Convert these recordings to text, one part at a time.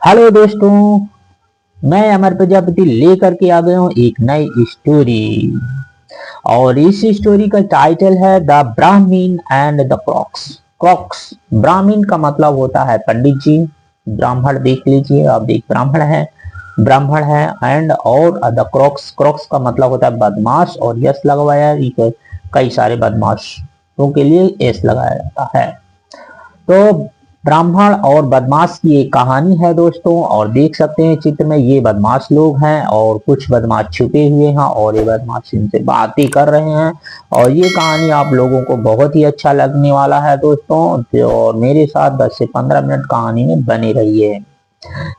Hello दोस्तों, मैं अमर प्रजापति लेकर के आ गया हूँ एक नई स्टोरी। और इस स्टोरी का टाइटल है the Brahmin and the Crocs. Crocs, Brahmin का मतलब होता है पंडित जी। ब्राह्मण देख लीजिए, आप एक ब्राह्मण है एंड और द क्रॉक्स, क्रॉक्स का मतलब होता है बदमाश। और यस लगवाया, कई सारे बदमाशों के लिए एस लगाया जाता है। तो ब्राह्मण और बदमाश की एक कहानी है दोस्तों। और देख सकते हैं चित्र में ये बदमाश लोग हैं और कुछ बदमाश छुपे हुए हैं और ये बदमाश इनसे बातें कर रहे हैं। और ये कहानी आप लोगों को बहुत ही अच्छा लगने वाला है दोस्तों। और मेरे साथ 10 से 15 मिनट कहानी में बने रहिए।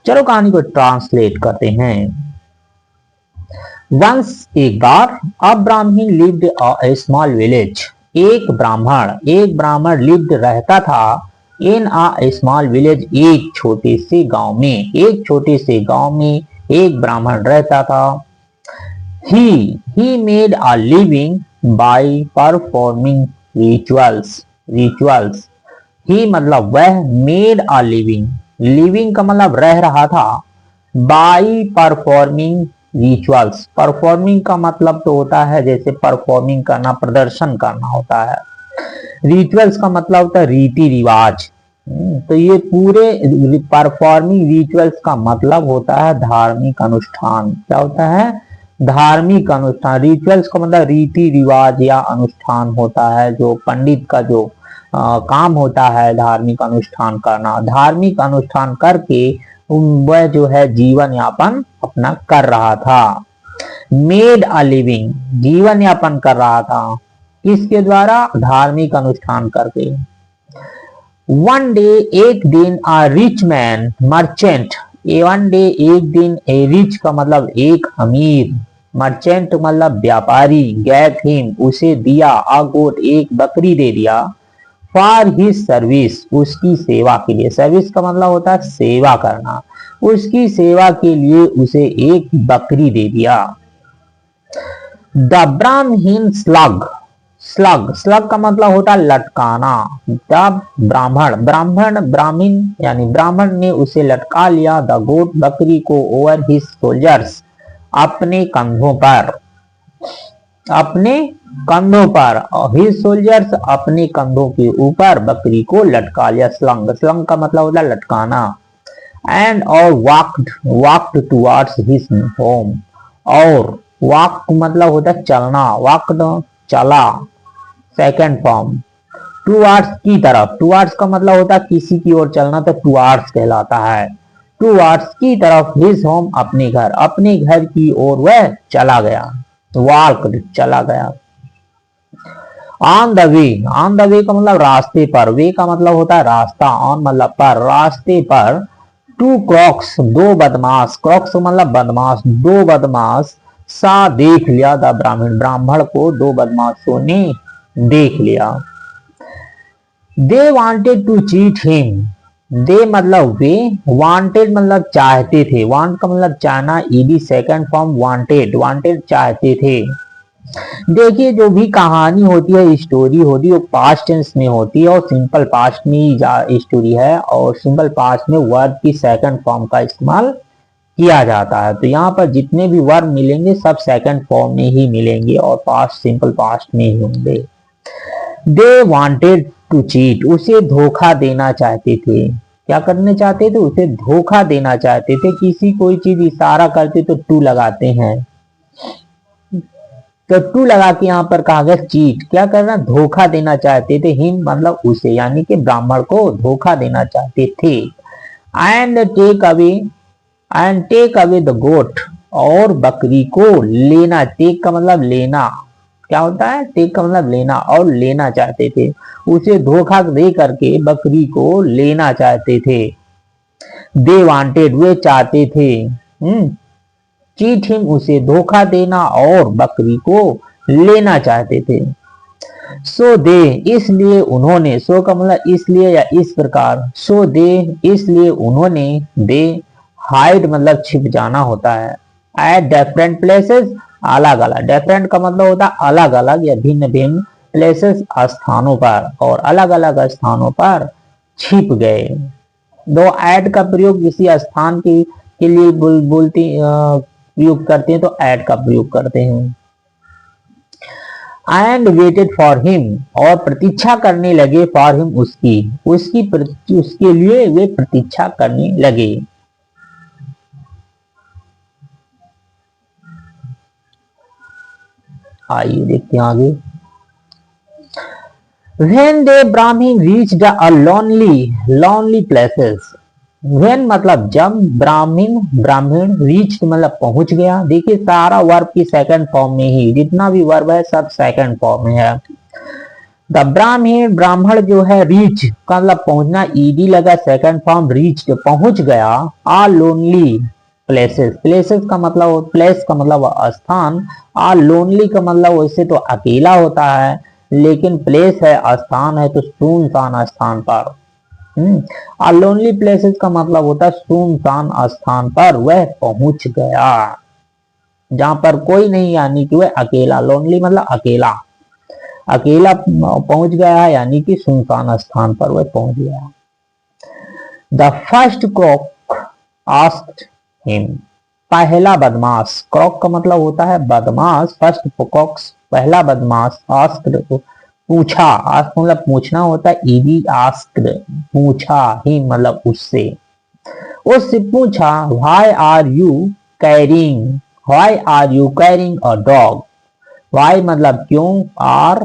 चलो कहानी को ट्रांसलेट करते हैं। वंस, एक बार, अ ब्राह्मण लिव्ड अ स्मॉल विलेज। एक ब्राह्मण लिव्ड रहता था इन अ स्मॉल विलेज, एक छोटे से गांव में। एक ब्राह्मण रहता था। He made a living by performing rituals. He मतलब वह, मेड अ लिविंग, लिविंग का मतलब रह रहा था, बाय परफॉर्मिंग रिचुअल्स। परफॉर्मिंग का मतलब तो होता है जैसे परफॉर्मिंग करना, प्रदर्शन करना होता है। रिचुअल्स का मतलब होता है रीति रिवाज। तो ये पूरे परफॉर्मिंग रिचुअल्स का मतलब होता है धार्मिक अनुष्ठान। क्या होता है? धार्मिक अनुष्ठान। रिचुअल्स का मतलब रीति रिवाज या अनुष्ठान होता है, जो पंडित का जो काम होता है धार्मिक अनुष्ठान करना। धार्मिक अनुष्ठान करके वह जो है जीवन यापन अपना कर रहा था। मेड अ लिविंग, जीवन यापन कर रहा था किसके द्वारा? धार्मिक अनुष्ठान करके। वन डे, एक दिन, a rich man merchant. One day, एक दिन, ए रिच का मतलब एक अमीर, मर्चेंट मतलब व्यापारी, गैट हिम उसे दिया, अ गोट एक बकरी दे दिया, फॉर हिज सर्विस उसकी सेवा के लिए। सर्विस का मतलब होता है सेवा करना। उसकी सेवा के लिए उसे एक बकरी दे दिया। द ब्राह्मण स्लग का मतलब होता है लटकाना। द ब्राह्मण यानी ब्राह्मण ने उसे लटका लिया। द गोट बकरी को, ओवर हिज सोल्जर्स अपने कंधों पर हिज सोल्जर्स अपने कंधों के ऊपर बकरी को लटका लिया। स्लंग का मतलब होता है लटकाना। एंड और वॉक्ड टुवर्ड्स हिज होम। और वॉक मतलब होता है चलना, वॉक्ड चला, सेकंड फॉर्म। टुवर्ड्स की तरफ, टुवर्ड्स का मतलब होता है किसी की ओर चलना, तो टुवर्ड्स कहलाता है। टुवर्ड्स की तरफ, हिज होम अपने घर की ओर वह चला गया। वॉक्ड चला गया। ऑन द वे का मतलब रास्ते पर, वे का मतलब होता है रास्ता, ऑन मतलब पर, रास्ते पर। टू क्रॉक्स, दो बदमाश, क्रॉक्स मतलब बदमाश, दो बदमाश सा देख लिया द ब्राह्मण को दो बदमाशों ने देख लिया। They wanted to cheat him. They मतलब वे, वांटेड मतलब चाहते थे, वांट का मतलब चाहना, ईडी सेकंड फॉर्म वांटेड चाहते थे। देखिए जो भी कहानी होती है, स्टोरी होती है, वो पास्ट टेंस में होती है और सिंपल पास्ट में स्टोरी है। और सिंपल पास्ट में वर्ब की सेकंड फॉर्म का इस्तेमाल किया जाता है। तो यहाँ पर जितने भी वर्ब मिलेंगे सब सेकंड फॉर्म में ही मिलेंगे और पास्ट सिंपल पास्ट में ही होंगे। दे वांटेड टू चीट, उसे धोखा देना चाहते थे। क्या करने चाहते थे? उसे धोखा देना चाहते थे। किसी कोई चीज इशारा करते तो टू लगाते हैं, तो टू लगा के यहाँ पर कहा गया चीट। क्या करना? धोखा देना चाहते थे। हिम मतलब उसे, यानी कि ब्राह्मण को धोखा देना चाहते थे। एंड टेक अवे द गोट, और बकरी को लेना। टेक का मतलब लेना, क्या होता है? टेक का मतलब लेना, और लेना चाहते थे। उसे धोखा दे करके बकरी को लेना चाहते थे। दे वांटेड, वे चाहते थे। चीट हिम उसे धोखा देना और बकरी को लेना चाहते थे। सो दे, इसलिए उन्होंने, सो का मतलब इसलिए या इस प्रकार, सो दे इसलिए उन्होंने, दे हाइड मतलब छिप जाना होता है, एट डिफरेंट प्लेसेस अलग अलग, डिफरेंट का मतलब होता है अलग अलग या भिन्न भिन्न, प्लेसेस स्थानों पर, और अलग अलग स्थानों पर छिप गए। दो ऐड का प्रयोग किसी स्थान के लिए प्रयोग करते हैं तो ऐड का प्रयोग करते हैं। एंड वेटेड फॉर हिम, और प्रतीक्षा करने लगे फॉर हिम, उसके लिए वे प्रतीक्षा करने लगे। आइए देखते हैं आगे। When they Brahmin reached a lonely places, when मतलब जब ब्राह्मण reached मतलब पहुंच गया। देखिए सारा वर्ब की सेकंड फॉर्म में ही, जितना भी वर्ब है सब सेकंड फॉर्म में है। द ब्राह्मण जो है रीच का मतलब पहुंचना, ईडी लगा, सेकंड फॉर्म रीच पहुंच गया। आ लोनली प्लेसेस का मतलब, प्लेस का मतलब स्थान, आ लोनली का मतलब वैसे तो अकेला होता है, लेकिन प्लेस है, स्थान है, तो सुनसान स्थान पर। आ लोनली प्लेसेस का मतलब होता है सुनसान स्थान पर वह पहुंच गया, जहां पर कोई नहीं, यानी कि वह अकेला। लोनली मतलब अकेला, अकेला पहुंच गया है, यानी कि सुनसान स्थान पर वह पहुंच गया। द फर्स्ट क्रॉक आस्क्ड हिम, पहला बदमाश, क्रॉक का मतलब होता है बदमाश, फर्स्ट क्रॉक पहला बदमाश, आस्क्ड पूछा, आस्क मतलब पूछना होता है, ईडी आस्क्ड पूछा, ही मतलब उससे पूछा, why are you carrying a dog. Why मतलब क्यों, आर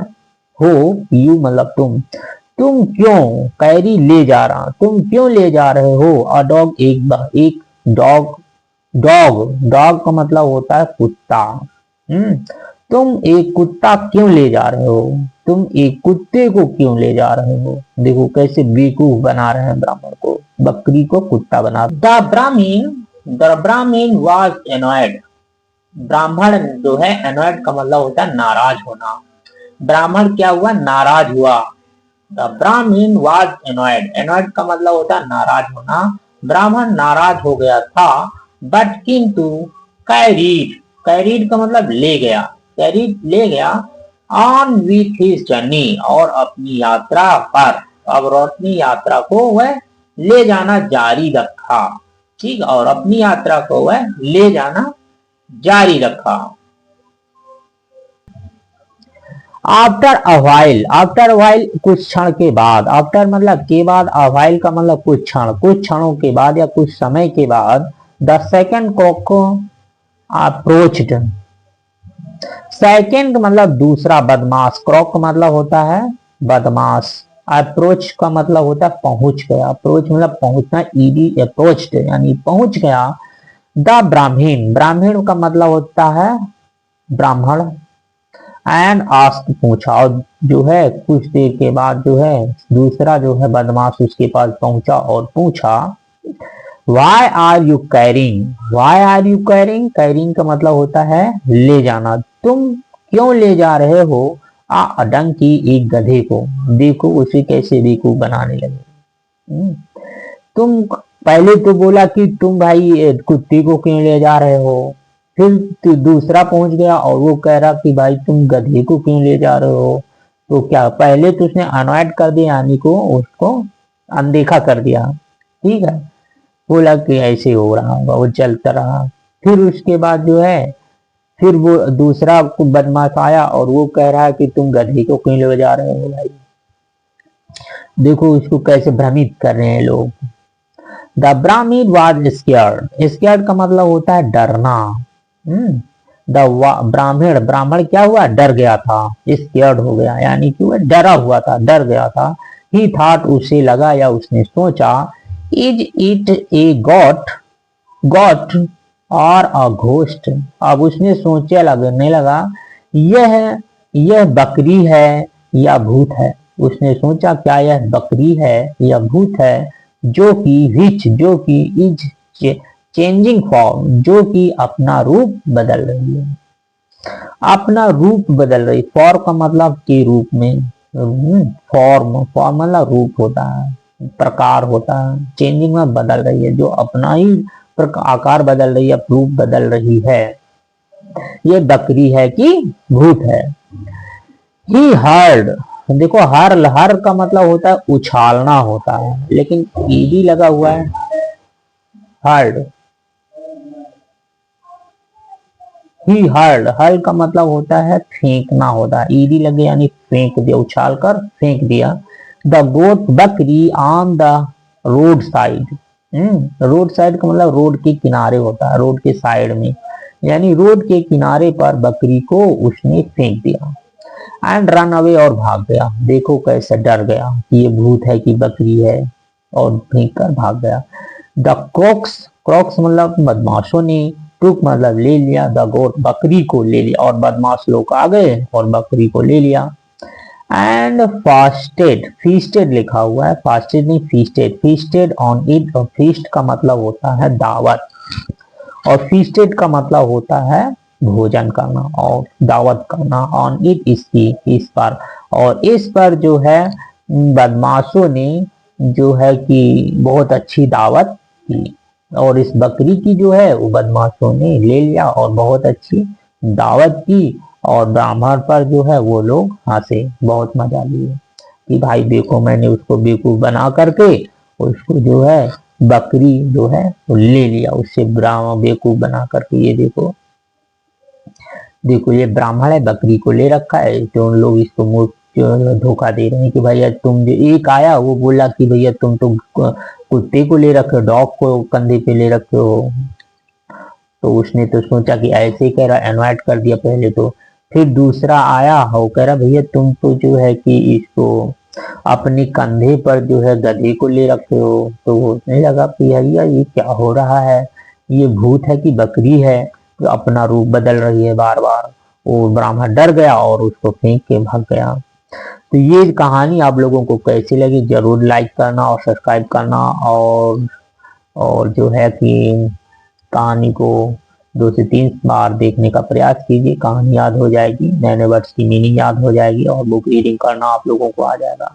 हो, यू मतलब तुम क्यों, कैरी ले जा रहा, तुम क्यों ले जा रहे हो, अ डॉग एक डॉग का मतलब होता है कुत्ता। तुम एक कुत्ता क्यों ले जा रहे हो, तुम एक कुत्ते को क्यों ले जा रहे हो। देखो कैसे बेवकूफ बना रहे हैं ब्राह्मण को, बकरी को कुत्ता बना। द ब्राह्मीण वाज एनॉयड, ब्राह्मण जो है एनॉयड का मतलब होता है नाराज होना। ब्राह्मण क्या हुआ, नाराज हुआ। द ब्राह्मीण वाज एनॉयड का मतलब होता है नाराज होना। ब्राह्मण नाराज हो गया था, बट किंतु कैरीड का मतलब ले गया ऑन विथ हिज जर्नी, और अपनी यात्रा पर, और अपनी यात्रा को वह ले जाना जारी रखा। ठीक, और अपनी यात्रा को वह ले जाना जारी रखा। आफ्टर वाइल कुछ क्षण के बाद, आफ्टर मतलब के बाद, अवाइल का मतलब कुछ क्षणों के बाद या कुछ समय के बाद। The second cock approached, second मतलब दूसरा बदमाश, क्रॉक का मतलब होता है बदमाश, अप्रोच का मतलब होता है पहुंच गया, अप्रोच मतलब पहुंचना, ईडी अप्रोच्ड यानी पहुंच गया। द ब्राह्मण का मतलब होता है ब्राह्मण, एंड आस्क पूछा, और जो है कुछ देर के बाद जो है दूसरा जो है बदमाश उसके पास पहुंचा और पूछा, Why are you carrying carrying का मतलब होता है ले जाना, तुम क्यों ले जा रहे हो आ डंकी एक गधे को। देखो उसे कैसे बेवकूफ बनाने लगे। तुम पहले तो बोला कि तुम भाई कुत्ते को क्यों ले जा रहे हो, फिर दूसरा पहुंच गया और वो कह रहा कि भाई तुम गधे को क्यों ले जा रहे हो। तो क्या पहले तो उसने अनॉइड कर दिया, यानी को उसको अनदेखा कर दिया। ठीक है, बोला कि ऐसे हो रहा होगा, वो चलता रहा। फिर उसके बाद जो है फिर वो दूसरा बदमाश आया और वो कह रहा है कि तुम गधे को क्यों ले जा रहे हो भाई। देखो उसको कैसे भ्रमित कर रहे हैं लोग। द ब्राह्मीण वाज स्केयर्ड का मतलब होता है डरना। द ब्राह्मण क्या हुआ, डर गया था, स्केयर्ड हो गया, यानी कि वह डरा हुआ था, डर गया था। ही थॉट उसे लगा या उसने सोचा, इज इट ए गॉट और अ घोस्ट। अब उसने सोचे लगने लगा यह बकरी है या भूत है। उसने सोचा क्या यह बकरी है या भूत है, जो कि इज चेंजिंग फॉर्म, जो कि अपना रूप बदल रही है, अपना रूप बदल रही। फॉर्म का मतलब के रूप में, फॉर्म मतलब रूप होता है, प्रकार होता है, चेंजिंग में बदल रही है, जो अपना ही आकार बदल रही है, रूप बदल रही है। ये बकरी है कि भूत है। ही हर्ड देखो हर हर का मतलब होता है उछालना होता है, लेकिन ईडी लगा हुआ है हर्ड। ही हर्ड, हर्ड का मतलब होता है फेंकना होता है, ईडी लगे यानी फेंक दिया, उछाल कर फेंक दिया। द गोट बकरी on the road side. Road side का मतलब रोड के किनारे होता है, रोड के साइड में, यानी रोड के किनारे पर बकरी को उसने फेंक दिया। एंड रन अवे, और भाग गया। देखो कैसे डर गया कि ये भूत है कि बकरी है, और फेंक कर भाग गया। द क्रॉक्स, क्रॉक्स मतलब बदमाशों ने, टुक मतलब ले लिया, द गोट बकरी को ले लिया, और बदमाश लोग आ गए और बकरी को ले लिया। एंड फास्टेड, फीस्टेड लिखा हुआ है, फास्टेड नहीं फीस्टेड, फीस्टेड ऑन इट। और फीस्ट का मतलब होता है दावत, और फीस्टेड का मतलब होता है भोजन करना और दावत करना। ऑन इट, इसकी, इस पर, और इस पर जो है बदमाशों ने जो है कि बहुत अच्छी दावत की, और इस बकरी की जो है वो बदमाशों ने ले लिया और बहुत अच्छी दावत की, और ब्राह्मण पर जो है वो लोग हंसे, बहुत मजा लिए कि भाई देखो मैंने उसको बेवकूफ बना करके उसको जो है बकरी जो है वो ले लिया, उससे ब्राह्मण बेवकूफ बना करके। ये देखो, देखो ये ब्राह्मण है, बकरी को ले रखा है, तो उन लोग इसको धोखा दे रहे हैं कि भैया तुम जो, एक आया वो बोला कि भैया तुम तो कुत्ते को ले रखे हो, डॉग को कंधे पे ले रखे हो, तो उसने तो सोचा कि ऐसे ही कह रहा, इनवाइट कर दिया पहले तो। फिर दूसरा आया, वो कह रहा भैया तुम तो जो है कि इसको अपने कंधे पर जो है गधे को ले रखे हो, तो वो सोचने लगा कि भैया ये क्या हो रहा है, ये भूत है कि बकरी है जो अपना रूप बदल रही है बार बार। वो ब्राह्मण डर गया और उसको फेंक के भाग गया। तो ये कहानी आप लोगों को कैसी लगी जरूर लाइक करना और सब्सक्राइब करना, और जो है कि कहानी को 2 से 3 बार देखने का प्रयास कीजिए, कहानी याद हो जाएगी, नए नए वर्ड्स की मीनिंग याद हो जाएगी, और बुक रीडिंग करना आप लोगों को आ जाएगा।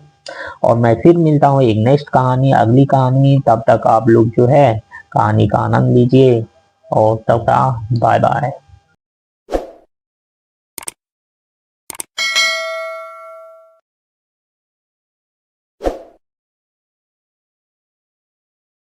और मैं फिर मिलता हूँ एक नेक्स्ट कहानी, अगली कहानी, तब तक आप लोग जो है कहानी का आनंद लीजिए, और तब का बाय बाय।